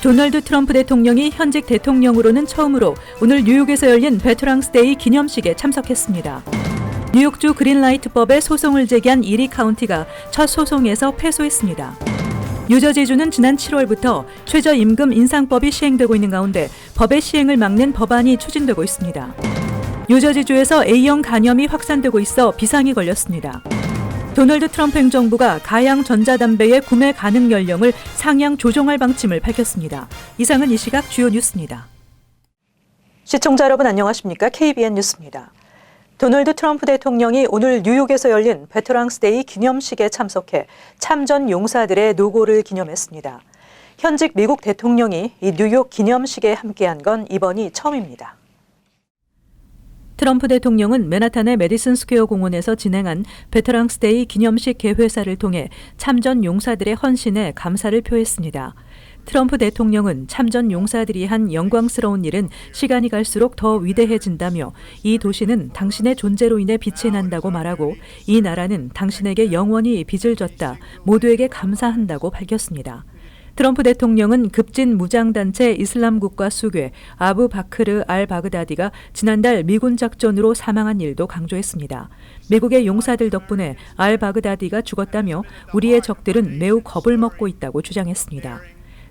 도널드 트럼프 대통령이 현직 대통령으로는 처음으로 오늘 뉴욕에서 열린 베터랑스데이 기념식에 참석했습니다. 뉴욕주 그린라이트법에 소송을 제기한 이리 카운티가 첫 소송에서 패소했습니다. 뉴저지주는 지난 7월부터 최저임금 인상법이 시행되고 있는 가운데 법의 시행을 막는 법안이 추진되고 있습니다. 뉴저지주에서 A형 간염이 확산되고 있어 비상이 걸렸습니다. 도널드 트럼프 행정부가 가양 전자담배의 구매 가능 연령을 상향 조정할 방침을 밝혔습니다. 이상은 이 시각 주요 뉴스입니다. 시청자 여러분 안녕하십니까? KBN 뉴스입니다. 도널드 트럼프 대통령이 오늘 뉴욕에서 열린 베터랑스데이 기념식에 참석해 참전 용사들의 노고를 기념했습니다. 현직 미국 대통령이 이 뉴욕 기념식에 함께한 건 이번이 처음입니다. 트럼프 대통령은 맨하탄의 메디슨 스퀘어 공원에서 진행한 베터랑스데이 기념식 개회사를 통해 참전 용사들의 헌신에 감사를 표했습니다. 트럼프 대통령은 참전 용사들이 한 영광스러운 일은 시간이 갈수록 더 위대해진다며 이 도시는 당신의 존재로 인해 빛이 난다고 말하고 이 나라는 당신에게 영원히 빚을 졌다, 모두에게 감사한다고 밝혔습니다. 트럼프 대통령은 급진 무장단체 이슬람 국가 수괴 아부 바크르 알 바그다디가 지난달 미군 작전으로 사망한 일도 강조했습니다. 미국의 용사들 덕분에 알 바그다디가 죽었다며 우리의 적들은 매우 겁을 먹고 있다고 주장했습니다.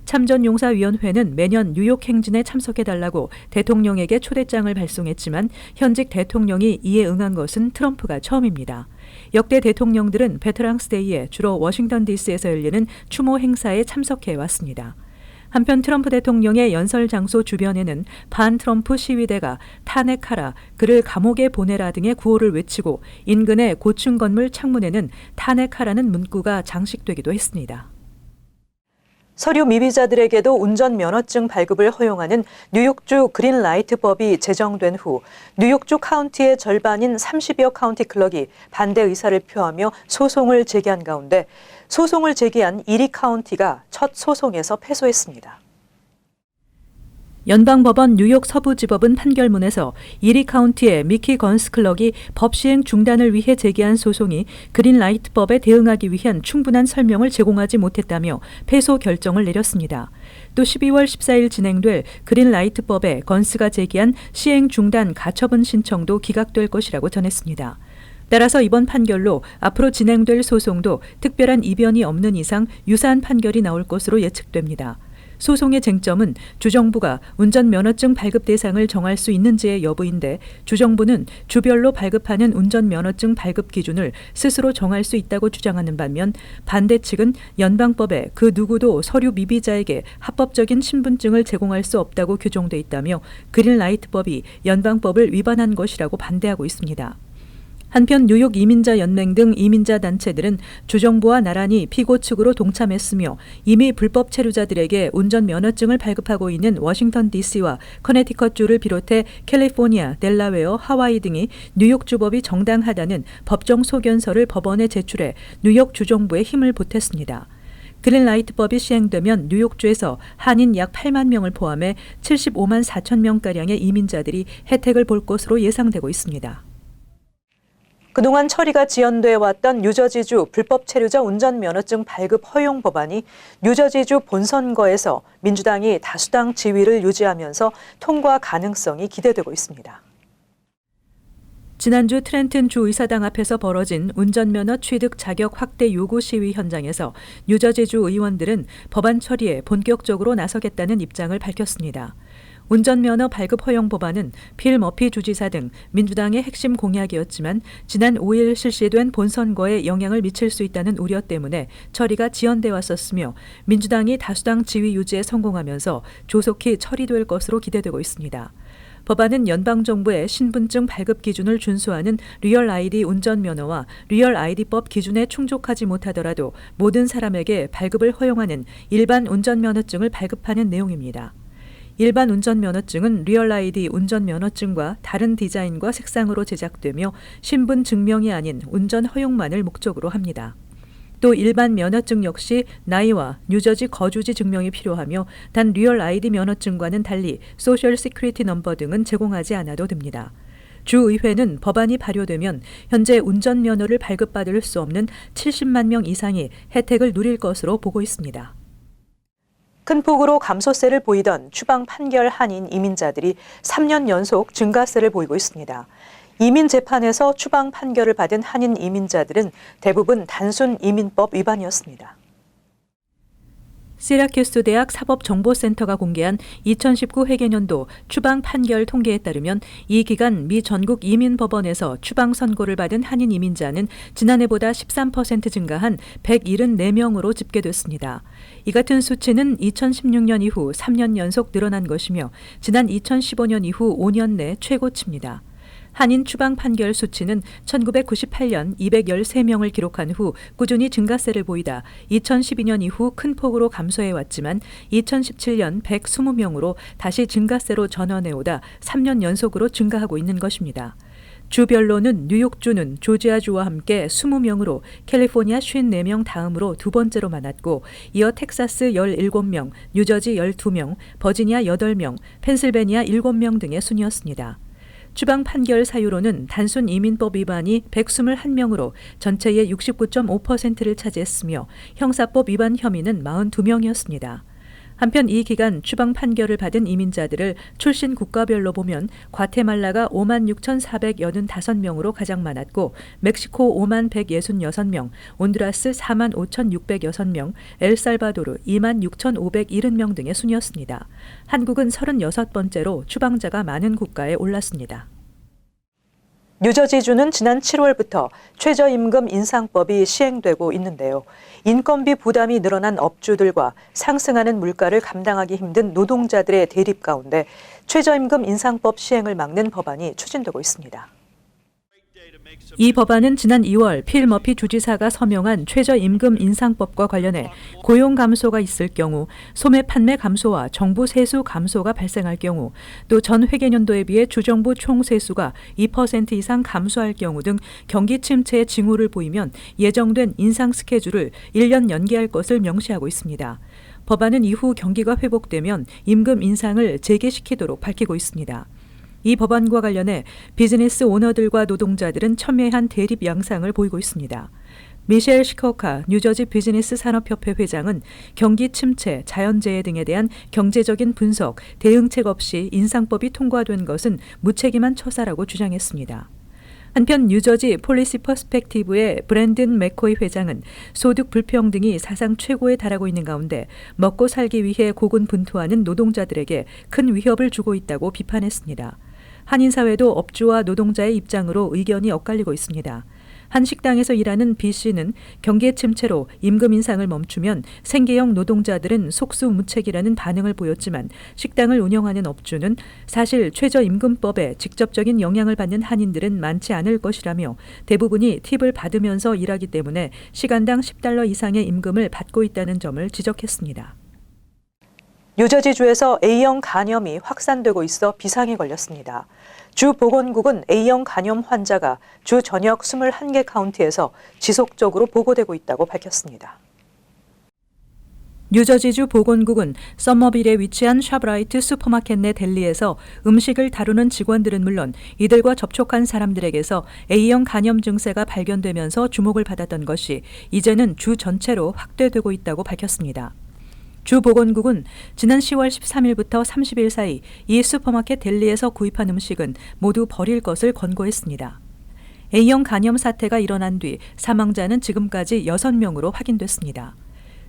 참전용사위원회는 매년 뉴욕 행진에 참석해달라고 대통령에게 초대장을 발송했지만 현직 대통령이 이에 응한 것은 트럼프가 처음입니다. 역대 대통령들은 베터랑스데이에 주로 워싱턴 DC에서 열리는 추모 행사에 참석해왔습니다. 한편 트럼프 대통령의 연설 장소 주변에는 반 트럼프 시위대가 탄핵하라, 그를 감옥에 보내라 등의 구호를 외치고 인근의 고층 건물 창문에는 탄핵하라는 문구가 장식되기도 했습니다. 서류 미비자들에게도 운전면허증 발급을 허용하는 뉴욕주 그린라이트법이 제정된 후 뉴욕주 카운티의 절반인 30여 카운티 클럭이 반대 의사를 표하며 소송을 제기한 가운데 소송을 제기한 이리 카운티가 첫 소송에서 패소했습니다. 연방법원 뉴욕 서부지법은 판결문에서 이리 카운티의 미키 건스 클럭이 법 시행 중단을 위해 제기한 소송이 그린라이트법에 대응하기 위한 충분한 설명을 제공하지 못했다며 패소 결정을 내렸습니다. 또 12월 14일 진행될 그린라이트법에 건스가 제기한 시행 중단 가처분 신청도 기각될 것이라고 전했습니다. 따라서 이번 판결로 앞으로 진행될 소송도 특별한 이변이 없는 이상 유사한 판결이 나올 것으로 예측됩니다. 소송의 쟁점은 주정부가 운전면허증 발급 대상을 정할 수 있는지의 여부인데 주정부는 주별로 발급하는 운전면허증 발급 기준을 스스로 정할 수 있다고 주장하는 반면 반대 측은 연방법에 그 누구도 서류 미비자에게 합법적인 신분증을 제공할 수 없다고 규정돼 있다며 그린라이트법이 연방법을 위반한 것이라고 반대하고 있습니다. 한편 뉴욕 이민자 연맹 등 이민자 단체들은 주정부와 나란히 피고 측으로 동참했으며 이미 불법 체류자들에게 운전면허증을 발급하고 있는 워싱턴 DC와 커네티컷주를 비롯해 캘리포니아, 델라웨어, 하와이 등이 뉴욕 주법이 정당하다는 법정 소견서를 법원에 제출해 뉴욕 주정부에 힘을 보탰습니다. 그린라이트법이 시행되면 뉴욕주에서 한인 약 8만 명을 포함해 75만 4천 명가량의 이민자들이 혜택을 볼 것으로 예상되고 있습니다. 그동안 처리가 지연돼 왔던 뉴저지주 불법 체류자 운전면허증 발급 허용 법안이 뉴저지주 본선거에서 민주당이 다수당 지위를 유지하면서 통과 가능성이 기대되고 있습니다. 지난주 트렌튼 주의사당 앞에서 벌어진 운전면허 취득 자격 확대 요구 시위 현장에서 뉴저지주 의원들은 법안 처리에 본격적으로 나서겠다는 입장을 밝혔습니다. 운전면허 발급 허용 법안은 필 머피 주지사 등 민주당의 핵심 공약이었지만 지난 5일 실시된 본선거에 영향을 미칠 수 있다는 우려 때문에 처리가 지연돼 왔었으며 민주당이 다수당 지위 유지에 성공하면서 조속히 처리될 것으로 기대되고 있습니다. 법안은 연방정부의 신분증 발급 기준을 준수하는 리얼 아이디 운전면허와 리얼 아이디법 기준에 충족하지 못하더라도 모든 사람에게 발급을 허용하는 일반 운전면허증을 발급하는 내용입니다. 일반 운전면허증은 리얼 아이디 운전면허증과 다른 디자인과 색상으로 제작되며 신분 증명이 아닌 운전 허용만을 목적으로 합니다. 또 일반 면허증 역시 나이와 뉴저지 거주지 증명이 필요하며 단 리얼 아이디 면허증과는 달리 소셜 시큐리티 넘버 등은 제공하지 않아도 됩니다. 주의회는 법안이 발효되면 현재 운전면허를 발급받을 수 없는 70만 명 이상이 혜택을 누릴 것으로 보고 있습니다. 큰 폭으로 감소세를 보이던 추방 판결 한인 이민자들이 3년 연속 증가세를 보이고 있습니다. 이민 재판에서 추방 판결을 받은 한인 이민자들은 대부분 단순 이민법 위반이었습니다. 시라큐스 대학 사법정보센터가 공개한 2019 회계년도 추방 판결 통계에 따르면 이 기간 미 전국 이민법원에서 추방 선고를 받은 한인 이민자는 지난해보다 13% 증가한 174명으로 집계됐습니다. 이 같은 수치는 2016년 이후 3년 연속 늘어난 것이며 지난 2015년 이후 5년 내 최고치입니다. 한인 추방 판결 수치는 1998년 213명을 기록한 후 꾸준히 증가세를 보이다 2012년 이후 큰 폭으로 감소해왔지만 2017년 120명으로 다시 증가세로 전환해오다 3년 연속으로 증가하고 있는 것입니다. 주별로는 뉴욕주는 조지아주와 함께 20명으로 캘리포니아 54명 다음으로 두 번째로 많았고 이어 텍사스 17명, 뉴저지 12명, 버지니아 8명, 펜실베니아 7명 등의 순이었습니다. 추방 판결 사유로는 단순 이민법 위반이 121명으로 전체의 69.5%를 차지했으며 형사법 위반 혐의는 42명이었습니다. 한편 이 기간 추방 판결을 받은 이민자들을 출신 국가별로 보면 과테말라가 56,485명으로 가장 많았고 멕시코 51,166명, 온두라스 45,606명, 엘살바도르 26,570명 등의 순이었습니다. 한국은 36번째로 추방자가 많은 국가에 올랐습니다. 뉴저지주는 지난 7월부터 최저임금 인상법이 시행되고 있는데요. 인건비 부담이 늘어난 업주들과 상승하는 물가를 감당하기 힘든 노동자들의 대립 가운데 최저임금 인상법 시행을 막는 법안이 추진되고 있습니다. 이 법안은 지난 2월 필 머피 주지사가 서명한 최저임금 인상법과 관련해 고용 감소가 있을 경우 소매 판매 감소와 정부 세수 감소가 발생할 경우 또 전 회계년도에 비해 주정부 총 세수가 2% 이상 감소할 경우 등 경기 침체의 징후를 보이면 예정된 인상 스케줄을 1년 연기할 것을 명시하고 있습니다. 법안은 이후 경기가 회복되면 임금 인상을 재개시키도록 밝히고 있습니다. 이 법안과 관련해 비즈니스 오너들과 노동자들은 첨예한 대립 양상을 보이고 있습니다. 미셸 시커카 뉴저지 비즈니스 산업협회 회장은 경기 침체, 자연재해 등에 대한 경제적인 분석, 대응책 없이 인상법이 통과된 것은 무책임한 처사라고 주장했습니다. 한편 뉴저지 폴리시 퍼스펙티브의 브랜든 맥코이 회장은 소득 불평등이 사상 최고에 달하고 있는 가운데 먹고 살기 위해 고군분투하는 노동자들에게 큰 위협을 주고 있다고 비판했습니다. 한인사회도 업주와 노동자의 입장으로 의견이 엇갈리고 있습니다. 한 식당에서 일하는 B씨는 경기 침체로 임금 인상을 멈추면 생계형 노동자들은 속수무책이라는 반응을 보였지만 식당을 운영하는 업주는 사실 최저임금법에 직접적인 영향을 받는 한인들은 많지 않을 것이라며 대부분이 팁을 받으면서 일하기 때문에 시간당 $10 이상의 임금을 받고 있다는 점을 지적했습니다. 뉴저지주에서 A형 간염이 확산되고 있어 비상이 걸렸습니다. 주 보건국은 A형 간염 환자가 주 전역 21개 카운티에서 지속적으로 보고되고 있다고 밝혔습니다. 뉴저지주 보건국은 서머빌에 위치한 샤브라이트 슈퍼마켓 내 델리에서 음식을 다루는 직원들은 물론 이들과 접촉한 사람들에게서 A형 간염 증세가 발견되면서 주목을 받았던 것이 이제는 주 전체로 확대되고 있다고 밝혔습니다. 주 보건국은 지난 10월 13일부터 30일 사이 이 슈퍼마켓 델리에서 구입한 음식은 모두 버릴 것을 권고했습니다. A형 간염 사태가 일어난 뒤 사망자는 지금까지 6명으로 확인됐습니다.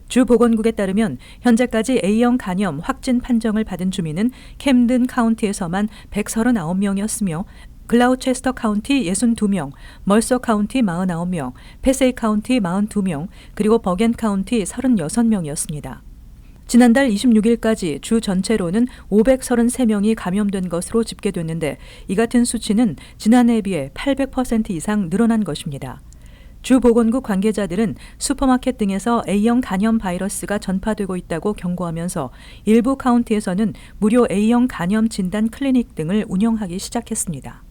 주 보건국에 따르면 현재까지 A형 간염 확진 판정을 받은 주민은 캠든 카운티에서만 139명이었으며 글라우체스터 카운티 62명, 멀서 카운티 49명, 패세이 카운티 42명, 그리고 버겐 카운티 36명이었습니다. 지난달 26일까지 주 전체로는 533명이 감염된 것으로 집계됐는데 이 같은 수치는 지난해에 비해 800% 이상 늘어난 것입니다. 주 보건국 관계자들은 슈퍼마켓 등에서 A형 간염 바이러스가 전파되고 있다고 경고하면서 일부 카운티에서는 무료 A형 간염 진단 클리닉 등을 운영하기 시작했습니다.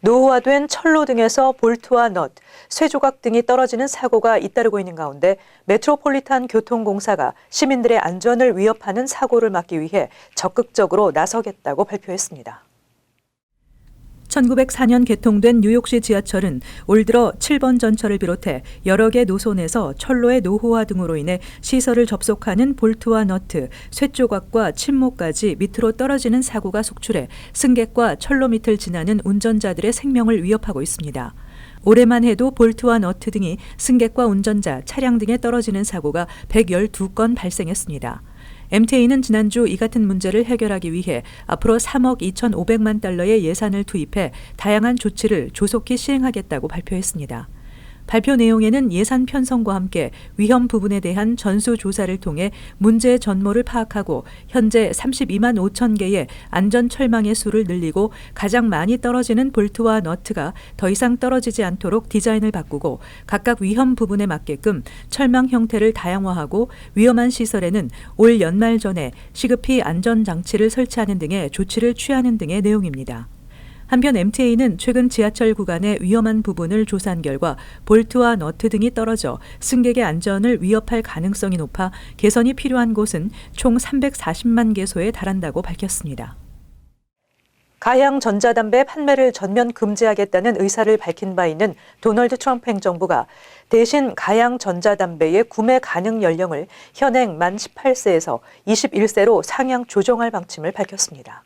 노후화된 철로 등에서 볼트와 넛, 쇠조각 등이 떨어지는 사고가 잇따르고 있는 가운데 메트로폴리탄 교통공사가 시민들의 안전을 위협하는 사고를 막기 위해 적극적으로 나서겠다고 발표했습니다. 1904년 개통된 뉴욕시 지하철은 올 들어 7번 전철을 비롯해 여러 개 노선에서 철로의 노후화 등으로 인해 시설을 접속하는 볼트와 너트, 쇠조각과 침목까지 밑으로 떨어지는 사고가 속출해 승객과 철로 밑을 지나는 운전자들의 생명을 위협하고 있습니다. 올해만 해도 볼트와 너트 등이 승객과 운전자, 차량 등에 떨어지는 사고가 112건 발생했습니다. MTA는 지난주 이 같은 문제를 해결하기 위해 앞으로 3억 2,500만 달러의 예산을 투입해 다양한 조치를 조속히 시행하겠다고 발표했습니다. 발표 내용에는 예산 편성과 함께 위험 부분에 대한 전수조사를 통해 문제의 전모를 파악하고 현재 32만 5천 개의 안전 철망의 수를 늘리고 가장 많이 떨어지는 볼트와 너트가 더 이상 떨어지지 않도록 디자인을 바꾸고 각각 위험 부분에 맞게끔 철망 형태를 다양화하고 위험한 시설에는 올 연말 전에 시급히 안전장치를 설치하는 등의 조치를 취하는 등의 내용입니다. 한편 MTA는 최근 지하철 구간의 위험한 부분을 조사한 결과 볼트와 너트 등이 떨어져 승객의 안전을 위협할 가능성이 높아 개선이 필요한 곳은 총 340만 개소에 달한다고 밝혔습니다. 가양 전자담배 판매를 전면 금지하겠다는 의사를 밝힌 바 있는 도널드 트럼프 행정부가 대신 가양 전자담배의 구매 가능 연령을 현행 만 18세에서 21세로 상향 조정할 방침을 밝혔습니다.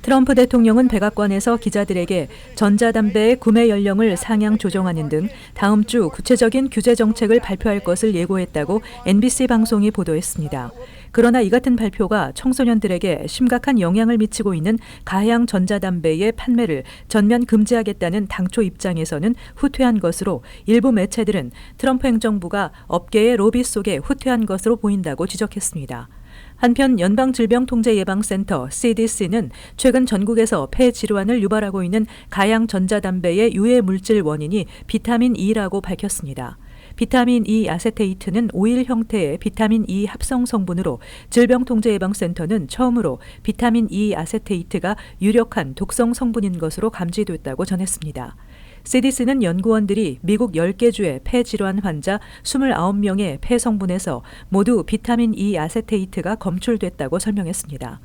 트럼프 대통령은 백악관에서 기자들에게 전자담배의 구매 연령을 상향 조정하는 등 다음 주 구체적인 규제 정책을 발표할 것을 예고했다고 NBC 방송이 보도했습니다. 그러나 이 같은 발표가 청소년들에게 심각한 영향을 미치고 있는 가양 전자담배의 판매를 전면 금지하겠다는 당초 입장에서는 후퇴한 것으로 일부 매체들은 트럼프 행정부가 업계의 로비 속에 후퇴한 것으로 보인다고 지적했습니다. 한편 연방질병통제예방센터 CDC는 최근 전국에서 폐 질환을 유발하고 있는 가양 전자담배의 유해 물질 원인이 비타민 E라고 밝혔습니다. 비타민 E 아세테이트는 오일 형태의 비타민 E 합성 성분으로 질병통제예방센터는 처음으로 비타민 E 아세테이트가 유력한 독성 성분인 것으로 감지됐다고 전했습니다. CDC는 연구원들이 미국 10개 주의 폐질환 환자 29명의 폐 성분에서 모두 비타민 E 아세테이트가 검출됐다고 설명했습니다.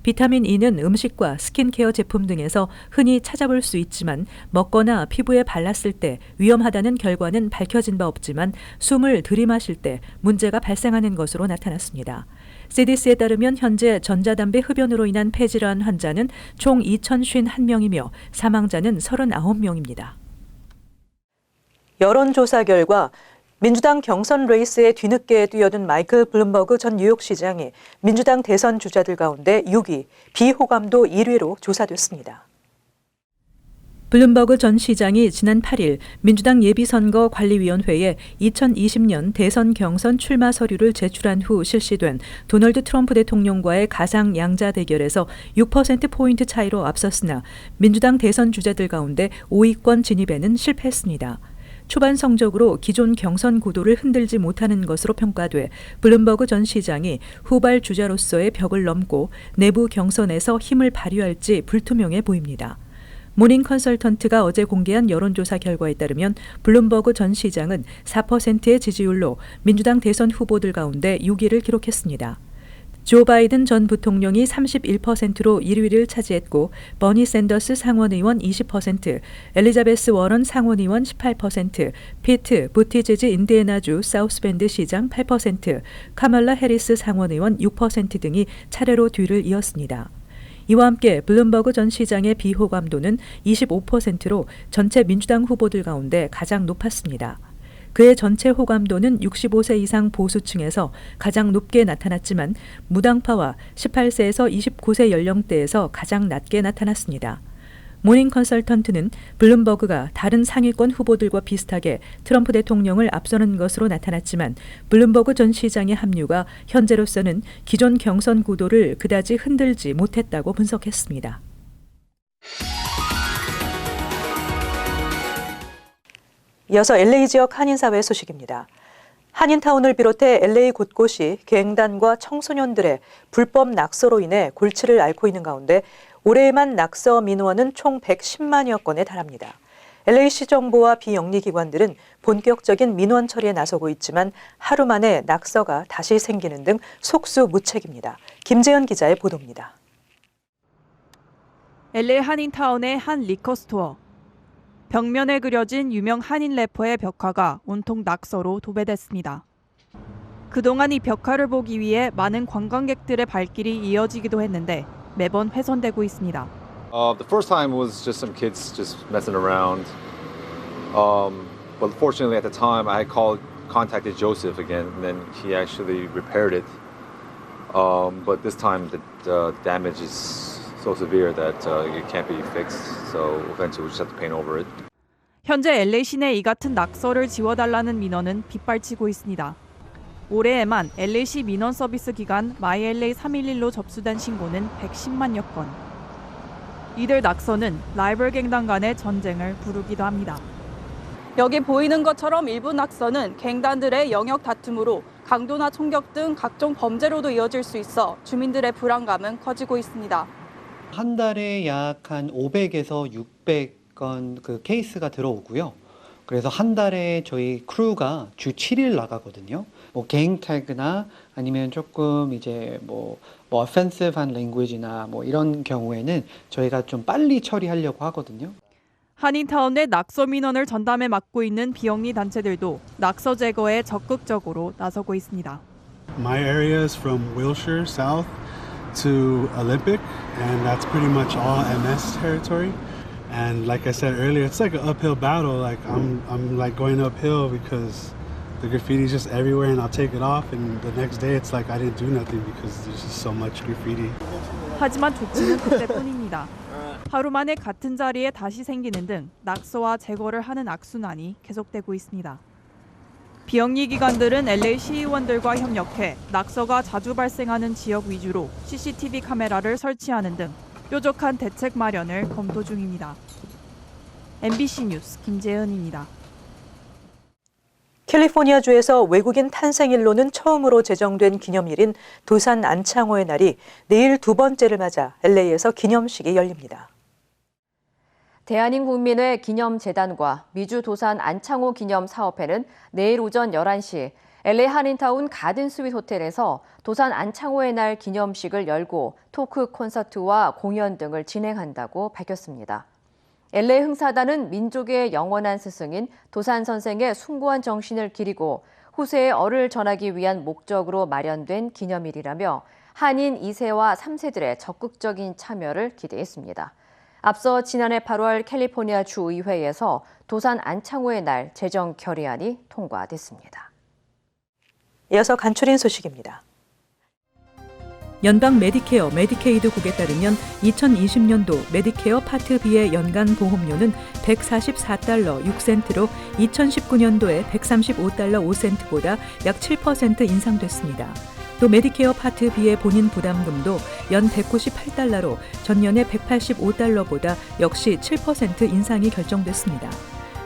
비타민 E는 음식과 스킨케어 제품 등에서 흔히 찾아볼 수 있지만 먹거나 피부에 발랐을 때 위험하다는 결과는 밝혀진 바 없지만 숨을 들이마실 때 문제가 발생하는 것으로 나타났습니다. CDC에 따르면 현재 전자담배 흡연으로 인한 폐질환 환자는 총 2,051명이며 사망자는 39명입니다. 여론조사 결과 민주당 경선 레이스에 뒤늦게 뛰어든 마이클 블룸버그 전 뉴욕시장이 민주당 대선 주자들 가운데 6위, 비호감도 1위로 조사됐습니다. 블룸버그 전 시장이 지난 8일 민주당 예비선거관리위원회에 2020년 대선 경선 출마 서류를 제출한 후 실시된 도널드 트럼프 대통령과의 가상 양자 대결에서 6%포인트 차이로 앞섰으나 민주당 대선 주자들 가운데 5위권 진입에는 실패했습니다. 초반 성적으로 기존 경선 구도를 흔들지 못하는 것으로 평가돼 블룸버그 전 시장이 후발 주자로서의 벽을 넘고 내부 경선에서 힘을 발휘할지 불투명해 보입니다. 모닝 컨설턴트가 어제 공개한 여론조사 결과에 따르면 블룸버그 전 시장은 4%의 지지율로 민주당 대선 후보들 가운데 6위를 기록했습니다. 조 바이든 전 부통령이 31%로 1위를 차지했고 버니 샌더스 상원의원 20%, 엘리자베스 워런 상원의원 18%, 피트 부티지지 인디애나주 사우스밴드 시장 8%, 카멀라 해리스 상원의원 6% 등이 차례로 뒤를 이었습니다. 이와 함께 블룸버그 전 시장의 비호감도는 25%로 전체 민주당 후보들 가운데 가장 높았습니다. 그의 전체 호감도는 65세 이상 보수층에서 가장 높게 나타났지만 무당파와 18세에서 29세 연령대에서 가장 낮게 나타났습니다. 모닝 컨설턴트는 블룸버그가 다른 상위권 후보들과 비슷하게 트럼프 대통령을 앞서는 것으로 나타났지만 블룸버그 전 시장의 합류가 현재로서는 기존 경선 구도를 그다지 흔들지 못했다고 분석했습니다. 이어서 LA 지역 한인사회 소식입니다. 한인타운을 비롯해 LA 곳곳이 갱단과 청소년들의 불법 낙서로 인해 골치를 앓고 있는 가운데 올해에만 낙서 민원은 총 110만여 건에 달합니다. LA시 정부와 비영리기관들은 본격적인 민원 처리에 나서고 있지만 하루 만에 낙서가 다시 생기는 등 속수무책입니다. 김재현 기자의 보도입니다. LA 한인타운의 한 리커스토어. 벽면에 그려진 유명 한인 래퍼의 벽화가 온통 낙서로 도배됐습니다. 그동안 이 벽화를 보기 위해 많은 관광객들의 발길이 이어지기도 했는데 매번 훼손되고 있습니다. The first time was just some kids just messing around. But fortunately at the time I contacted Joseph again and then he actually repaired it. But this time the damage is so severe that it can't be fixed. So eventually we just have to paint over it. 현재 LA 시내 이 같은 낙서를 지워달라는 민원은 빗발치고 있습니다. 올해에만 LA시 민원 서비스 기관 MyLA 311로 접수된 신고는 110만여 건. 이들 낙서는 라이벌 갱단 간의 전쟁을 부르기도 합니다. 여기 보이는 것처럼 일부 낙서는 갱단들의 영역 다툼으로 강도나 총격 등 각종 범죄로도 이어질 수 있어 주민들의 불안감은 커지고 있습니다. 한 달에 약 한 500에서 600건 그 케이스가 들어오고요. 그래서 한 달에 저희 크루가 주 7일 나가거든요. 뭐 갱 태그나 아니면 조금 이제 뭐 offensive한 랭귀지나 뭐 이런 경우에는 저희가 좀 빨리 처리하려고 하거든요. 한인타운 내 낙서 민원을 전담에 맡고 있는 비영리 단체들도 낙서 제거에 적극적으로 나서고 있습니다. My area is from Wilshire south to Olympic, and that's pretty much all MS territory. And like I said earlier, it's like an uphill battle. Like I'm like going uphill because the graffiti is just everywhere, and I'll take it off, and the next day it's like I didn't do nothing because there's just so much graffiti. 하지만 조치는 그때뿐입니다. 하루 만에 같은 자리에 다시 생기는 등 낙서와 제거를 하는 악순환이 계속되고 있습니다. 비영리 기관들은 LA 시의원들과 협력해 낙서가 자주 발생하는 지역 위주로 CCTV 카메라를 설치하는 등 뾰족한 대책 마련을 검토 중입니다. MBC 뉴스 김재은입니다. 캘리포니아주에서 외국인 탄생일로는 처음으로 제정된 기념일인 도산 안창호의 날이 내일 두 번째를 맞아 LA에서 기념식이 열립니다. 대한인국민회 기념재단과 미주 도산 안창호 기념사업회는 내일 오전 11시 LA 한인타운 가든스윗 호텔에서 도산 안창호의 날 기념식을 열고 토크 콘서트와 공연 등을 진행한다고 밝혔습니다. LA 흥사단은 민족의 영원한 스승인 도산 선생의 숭고한 정신을 기리고 후세에 얼을 전하기 위한 목적으로 마련된 기념일이라며 한인 2세와 3세들의 적극적인 참여를 기대했습니다. 앞서 지난해 8월 캘리포니아 주의회에서 도산 안창호의 날 제정 결의안이 통과됐습니다. 이어서 간추린 소식입니다. 연방 메디케어, 메디케이드국에 따르면 2020년도 메디케어 파트 B의 연간 보험료는 $144 6센트로 2019년도에 $135 5센트보다 약 7% 인상됐습니다. 또 메디케어 파트 B의 본인 부담금도 연 $198로 전년에 $185보다 역시 7% 인상이 결정됐습니다.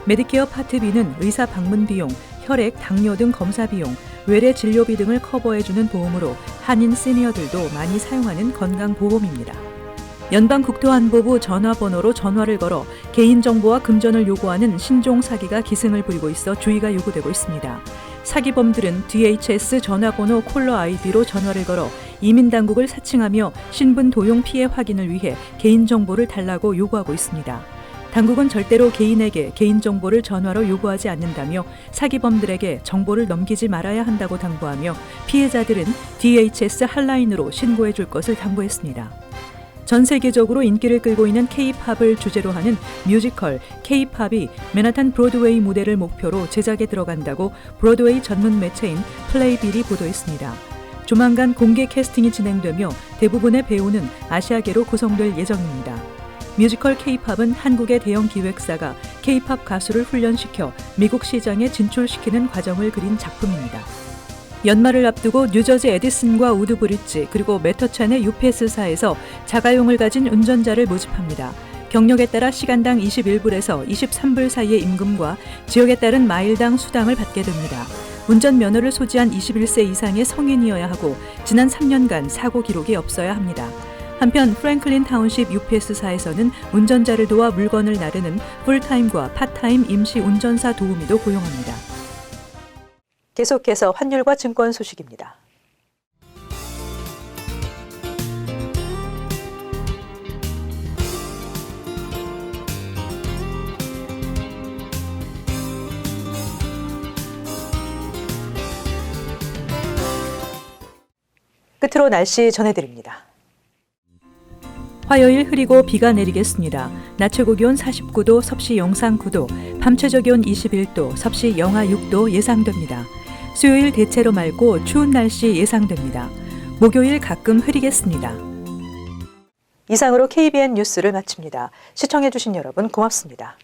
메디케어 파트 B는 의사 방문 비용, 혈액, 당뇨 등 검사 비용, 외래 진료비 등을 커버해주는 보험으로 한인 시니어들도 많이 사용하는 건강보험입니다. 연방국토안보부 전화번호로 전화를 걸어 개인정보와 금전을 요구하는 신종 사기가 기승을 부리고 있어 주의가 요구되고 있습니다. 사기범들은 DHS 전화번호 콜러 아이디로 전화를 걸어 이민당국을 사칭하며 신분 도용 피해 확인을 위해 개인정보를 달라고 요구하고 있습니다. 당국은 절대로 개인에게 개인정보를 전화로 요구하지 않는다며 사기범들에게 정보를 넘기지 말아야 한다고 당부하며 피해자들은 DHS 핫라인으로 신고해 줄 것을 당부했습니다. 전 세계적으로 인기를 끌고 있는 K-팝을 주제로 하는 뮤지컬 K-팝이 맨하탄 브로드웨이 무대를 목표로 제작에 들어간다고 브로드웨이 전문 매체인 플레이빌이 보도했습니다. 조만간 공개 캐스팅이 진행되며 대부분의 배우는 아시아계로 구성될 예정입니다. 뮤지컬 K-팝은 한국의 대형 기획사가 K-팝 가수를 훈련시켜 미국 시장에 진출시키는 과정을 그린 작품입니다. 연말을 앞두고 뉴저지 에디슨과 우드브리지 그리고 메터찬의 UPS사에서 자가용을 가진 운전자를 모집합니다. 경력에 따라 시간당 21불에서 23불 사이의 임금과 지역에 따른 마일당 수당을 받게 됩니다. 운전면허를 소지한 21세 이상의 성인이어야 하고 지난 3년간 사고 기록이 없어야 합니다. 한편 프랭클린 타운십 UPS사에서는 운전자를 도와 물건을 나르는 풀타임과 파타임 임시 운전사 도우미도 고용합니다. 계속해서 환율과 증권 소식입니다. 끝으로 날씨 전해드립니다. 화요일 흐리고 비가 내리겠습니다. 낮 최고 기온 49도, 섭씨 영상 9도, 밤 최저 기온 21도, 섭씨 영하 6도 예상됩니다. 수요일 대체로 맑고 추운 날씨 예상됩니다. 목요일 가끔 흐리겠습니다. 이상으로 KBN 뉴스를 마칩니다. 시청해주신 여러분 고맙습니다.